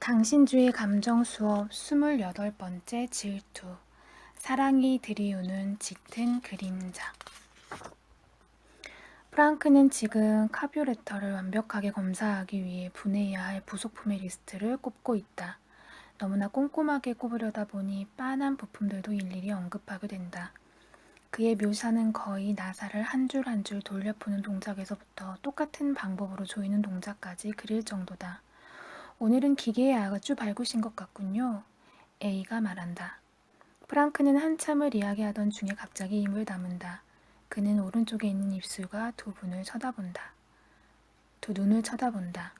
당신주의 감정 수업 28번째 질투. 사랑이 들이우는 짙은 그림자. 프랑크는 지금 카뷰레터를 완벽하게 검사하기 위해 분해해야 할 부속품의 리스트를 꼽고 있다. 너무나 꼼꼼하게 꼽으려다 보니 빤한 부품들도 일일이 언급하게 된다. 그의 묘사는 거의 나사를 한 줄 한 줄 돌려푸는 동작에서부터 똑같은 방법으로 조이는 동작까지 그릴 정도다. 오늘은 기계에 아주 밝으신 것 같군요. A가 말한다. 프랑크는 한참을 이야기하던 중에 갑자기 입을 다문다. 그는 오른쪽에 있는 입술과 두 눈을 쳐다본다.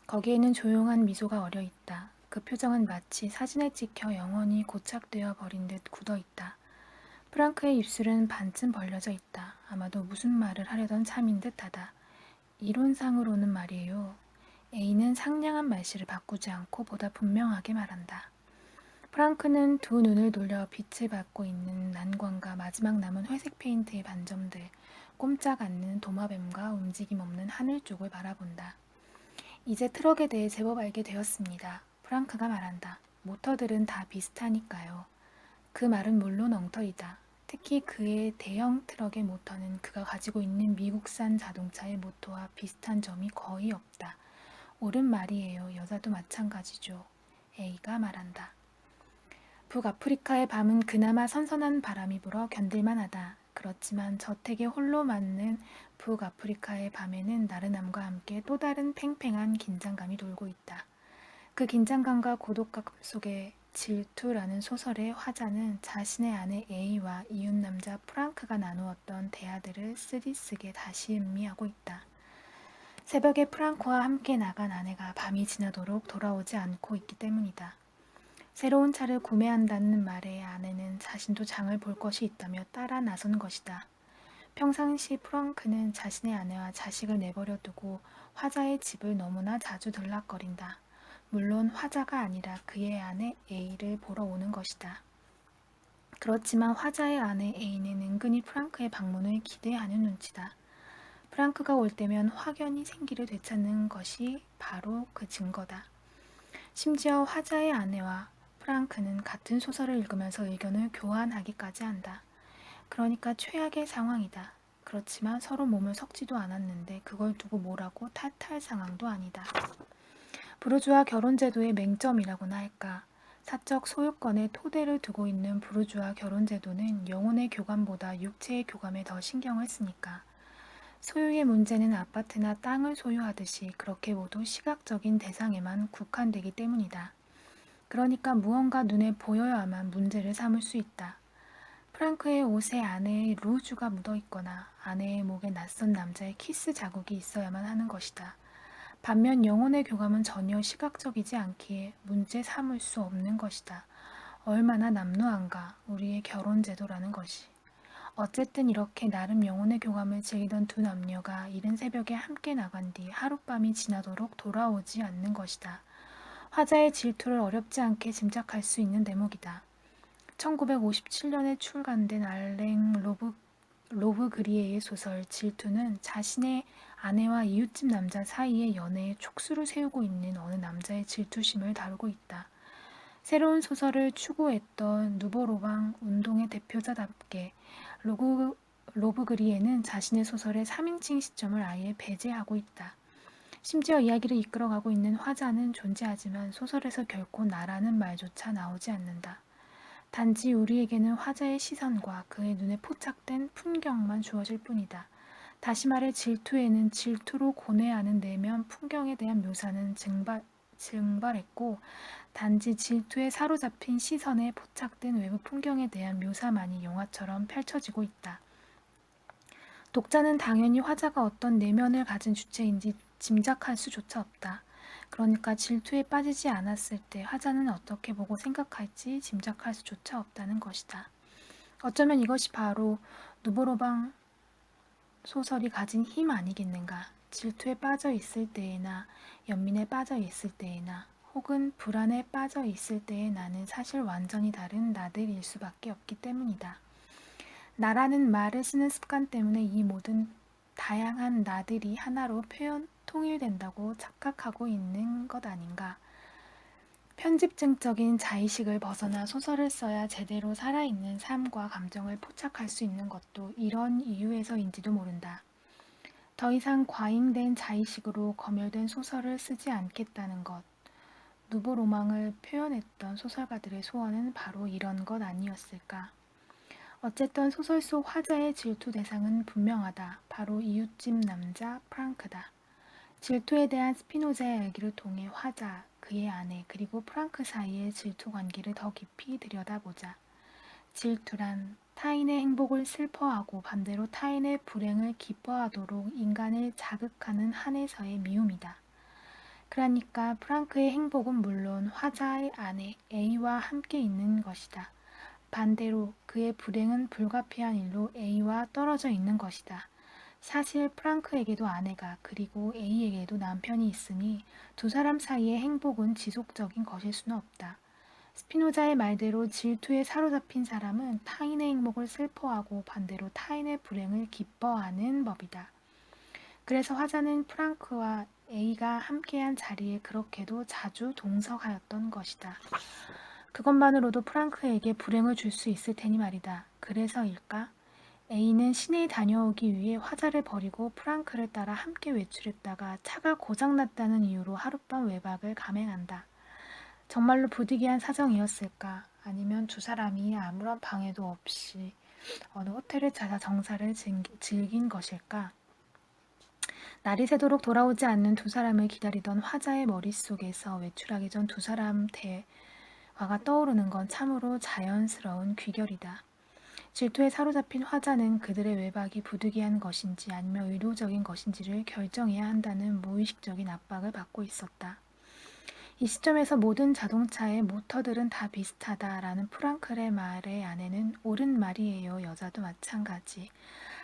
거기에는 조용한 미소가 어려 있다. 그 표정은 마치 사진에 찍혀 영원히 고착되어 버린 듯 굳어 있다. 프랑크의 입술은 반쯤 벌려져 있다. 아마도 무슨 말을 하려던 참인 듯하다. 이론상으로는 말이에요. A는 상냥한 말씨를 바꾸지 않고 보다 분명하게 말한다. 프랑크는 두 눈을 돌려 빛을 받고 있는 난관과 마지막 남은 회색 페인트의 반점들, 꼼짝 않는 도마뱀과 움직임 없는 하늘 쪽을 바라본다. 이제 트럭에 대해 제법 알게 되었습니다. 프랑크가 말한다. 모터들은 다 비슷하니까요. 그 말은 물론 엉터리다. 특히 그의 대형 트럭의 모터는 그가 가지고 있는 미국산 자동차의 모터와 비슷한 점이 거의 없다. 옳은 말이에요. 여자도 마찬가지죠. A가 말한다. 북아프리카의 밤은 그나마 선선한 바람이 불어 견딜만하다. 그렇지만 저택에 홀로 맞는 북아프리카의 밤에는 나른함과 함께 또 다른 팽팽한 긴장감이 돌고 있다. 그 긴장감과 고독감 속에 질투라는 소설의 화자는 자신의 아내 A와 이웃남자 프랑크가 나누었던 대화들을 쓰디쓰게 다시 음미하고 있다. 새벽에 프랑크와 함께 나간 아내가 밤이 지나도록 돌아오지 않고 있기 때문이다. 새로운 차를 구매한다는 말에 아내는 자신도 장을 볼 것이 있다며 따라 나선 것이다. 평상시 프랑크는 자신의 아내와 자식을 내버려 두고 화자의 집을 너무나 자주 들락거린다. 물론 화자가 아니라 그의 아내 A를 보러 오는 것이다. 그렇지만 화자의 아내 A는 은근히 프랑크의 방문을 기대하는 눈치다. 프랑크가 올 때면 확연히 생기를 되찾는 것이 바로 그 증거다. 심지어 화자의 아내와 프랑크는 같은 소설을 읽으면서 의견을 교환하기까지 한다. 그러니까 최악의 상황이다. 그렇지만 서로 몸을 섞지도 않았는데 그걸 두고 뭐라고 탓할 상황도 아니다. 부르주아 결혼제도의 맹점이라고나 할까. 사적 소유권에 토대를 두고 있는 부르주아 결혼제도는 영혼의 교감보다 육체의 교감에 더 신경을 쓰니까. 소유의 문제는 아파트나 땅을 소유하듯이 그렇게 모두 시각적인 대상에만 국한되기 때문이다. 그러니까 무언가 눈에 보여야만 문제를 삼을 수 있다. 프랑크의 옷에 아내의 루즈가 묻어있거나 아내의 목에 낯선 남자의 키스 자국이 있어야만 하는 것이다. 반면 영혼의 교감은 전혀 시각적이지 않기에 문제 삼을 수 없는 것이다. 얼마나 남루한가 우리의 결혼제도라는 것이. 어쨌든 이렇게 나름 영혼의 교감을 즐기던 두 남녀가 이른 새벽에 함께 나간 뒤 하룻밤이 지나도록 돌아오지 않는 것이다. 화자의 질투를 어렵지 않게 짐작할 수 있는 대목이다. 1957년에 출간된 알랭 로브그리에의 소설 질투는 자신의 아내와 이웃집 남자 사이의 연애에 촉수를 세우고 있는 어느 남자의 질투심을 다루고 있다. 새로운 소설을 추구했던 누보로방 운동의 대표자답게 로브그리에는 자신의 소설의 3인칭 시점을 아예 배제하고 있다. 심지어 이야기를 이끌어가고 있는 화자는 존재하지만 소설에서 결코 나라는 말조차 나오지 않는다. 단지 우리에게는 화자의 시선과 그의 눈에 포착된 풍경만 주어질 뿐이다. 다시 말해 질투에는 질투로 고뇌하는 내면 풍경에 대한 묘사는 증발했고 단지 질투에 사로잡힌 시선에 포착된 외부 풍경에 대한 묘사만이 영화처럼 펼쳐지고 있다. 독자는 당연히 화자가 어떤 내면을 가진 주체인지 짐작할 수조차 없다. 그러니까 질투에 빠지지 않았을 때 화자는 어떻게 보고 생각할지 짐작할 수조차 없다는 것이다. 어쩌면 이것이 바로 누보로방 소설이 가진 힘 아니겠는가. 질투에 빠져 있을 때에나 연민에 빠져 있을 때에나 혹은 불안에 빠져 있을 때의 나는 사실 완전히 다른 나들일 수밖에 없기 때문이다. 나라는 말을 쓰는 습관 때문에 이 모든 다양한 나들이 하나로 통일된다고 착각하고 있는 것 아닌가. 편집증적인 자의식을 벗어나 소설을 써야 제대로 살아있는 삶과 감정을 포착할 수 있는 것도 이런 이유에서인지도 모른다. 더 이상 과잉된 자의식으로 검열된 소설을 쓰지 않겠다는 것. 누보 로망을 표현했던 소설가들의 소원은 바로 이런 것 아니었을까. 어쨌든 소설 속 화자의 질투 대상은 분명하다. 바로 이웃집 남자 프랑크다. 질투에 대한 스피노자의 알기를 통해 화자, 그의 아내, 그리고 프랑크 사이의 질투 관계를 더 깊이 들여다보자. 질투란 타인의 행복을 슬퍼하고 반대로 타인의 불행을 기뻐하도록 인간을 자극하는 한에서의 미움이다. 그러니까 프랑크의 행복은 물론 화자의 아내 A와 함께 있는 것이다. 반대로 그의 불행은 불가피한 일로 A와 떨어져 있는 것이다. 사실 프랑크에게도 아내가 그리고 A에게도 남편이 있으니 두 사람 사이의 행복은 지속적인 것일 수는 없다. 스피노자의 말대로 질투에 사로잡힌 사람은 타인의 행복을 슬퍼하고 반대로 타인의 불행을 기뻐하는 법이다. 그래서 화자는 프랑크와 A가 함께한 자리에 그렇게도 자주 동석하였던 것이다. 그것만으로도 프랑크에게 불행을 줄 수 있을 테니 말이다. 그래서일까? A는 시내에 다녀오기 위해 화자를 버리고 프랑크를 따라 함께 외출했다가 차가 고장났다는 이유로 하룻밤 외박을 감행한다. 정말로 부득이한 사정이었을까? 아니면 두 사람이 아무런 방해도 없이 어느 호텔에 찾아 정사를 즐긴 것일까? 날이 새도록 돌아오지 않는 두 사람을 기다리던 화자의 머릿속에서 외출하기 전 두 사람 대화가 떠오르는 건 참으로 자연스러운 귀결이다. 질투에 사로잡힌 화자는 그들의 외박이 부득이한 것인지 아니면 의도적인 것인지를 결정해야 한다는 무의식적인 압박을 받고 있었다. 이 시점에서 모든 자동차의 모터들은 다 비슷하다라는 프랑클의 말의 안에는 옳은 말이에요. 여자도 마찬가지.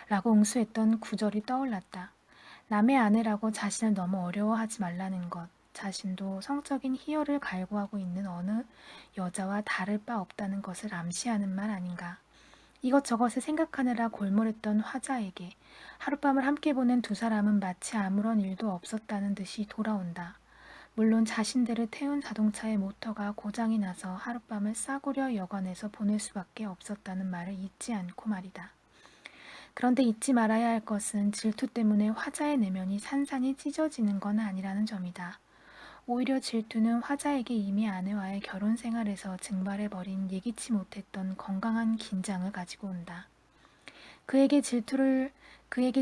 라고 응수했던 구절이 떠올랐다. 남의 아내라고 자신을 너무 어려워하지 말라는 것. 자신도 성적인 희열을 갈구하고 있는 어느 여자와 다를 바 없다는 것을 암시하는 말 아닌가. 이것저것을 생각하느라 골몰했던 화자에게 하룻밤을 함께 보낸 두 사람은 마치 아무런 일도 없었다는 듯이 돌아온다. 물론 자신들을 태운 자동차의 모터가 고장이 나서 하룻밤을 싸구려 여관에서 보낼 수밖에 없었다는 말을 잊지 않고 말이다. 그런데 잊지 말아야 할 것은 질투 때문에 화자의 내면이 산산이 찢어지는 건 아니라는 점이다. 오히려 질투는 화자에게 이미 아내와의 결혼 생활에서 증발해버린 예기치 못했던 건강한 긴장을 가지고 온다. 그에게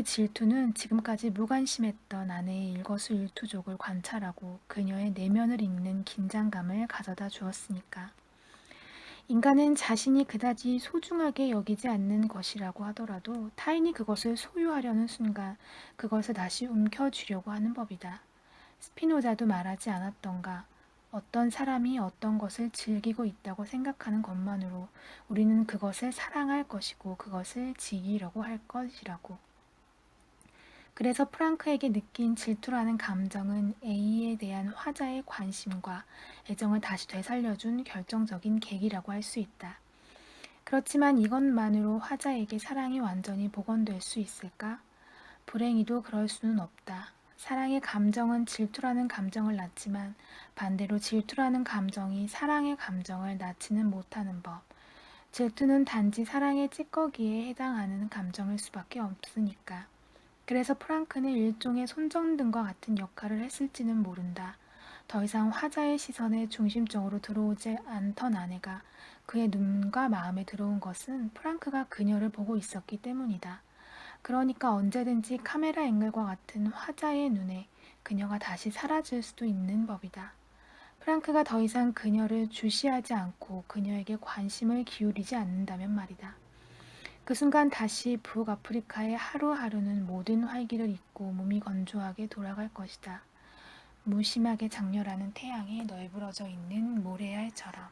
질투는 지금까지 무관심했던 아내의 일거수일투족을 관찰하고 그녀의 내면을 읽는 긴장감을 가져다 주었으니까. 인간은 자신이 그다지 소중하게 여기지 않는 것이라고 하더라도 타인이 그것을 소유하려는 순간 그것을 다시 움켜쥐려고 하는 법이다. 스피노자도 말하지 않았던가. 어떤 사람이 어떤 것을 즐기고 있다고 생각하는 것만으로 우리는 그것을 사랑할 것이고 그것을 지키려고 할 것이라고. 그래서 프랑크에게 느낀 질투라는 감정은 A에 대한 화자의 관심과 애정을 다시 되살려준 결정적인 계기라고 할 수 있다. 그렇지만 이것만으로 화자에게 사랑이 완전히 복원될 수 있을까? 불행히도 그럴 수는 없다. 사랑의 감정은 질투라는 감정을 낳지만 반대로 질투라는 감정이 사랑의 감정을 낳지는 못하는 법. 질투는 단지 사랑의 찌꺼기에 해당하는 감정일 수밖에 없으니까. 그래서 프랑크는 일종의 손전등과 같은 역할을 했을지는 모른다. 더 이상 화자의 시선에 중심적으로 들어오지 않던 아내가 그의 눈과 마음에 들어온 것은 프랑크가 그녀를 보고 있었기 때문이다. 그러니까 언제든지 카메라 앵글과 같은 화자의 눈에 그녀가 다시 사라질 수도 있는 법이다. 프랑크가 더 이상 그녀를 주시하지 않고 그녀에게 관심을 기울이지 않는다면 말이다. 그 순간 다시 북아프리카의 하루하루는 모든 활기를 잊고 몸이 건조하게 돌아갈 것이다. 무심하게 장렬하는 태양에 널브러져 있는 모래알처럼.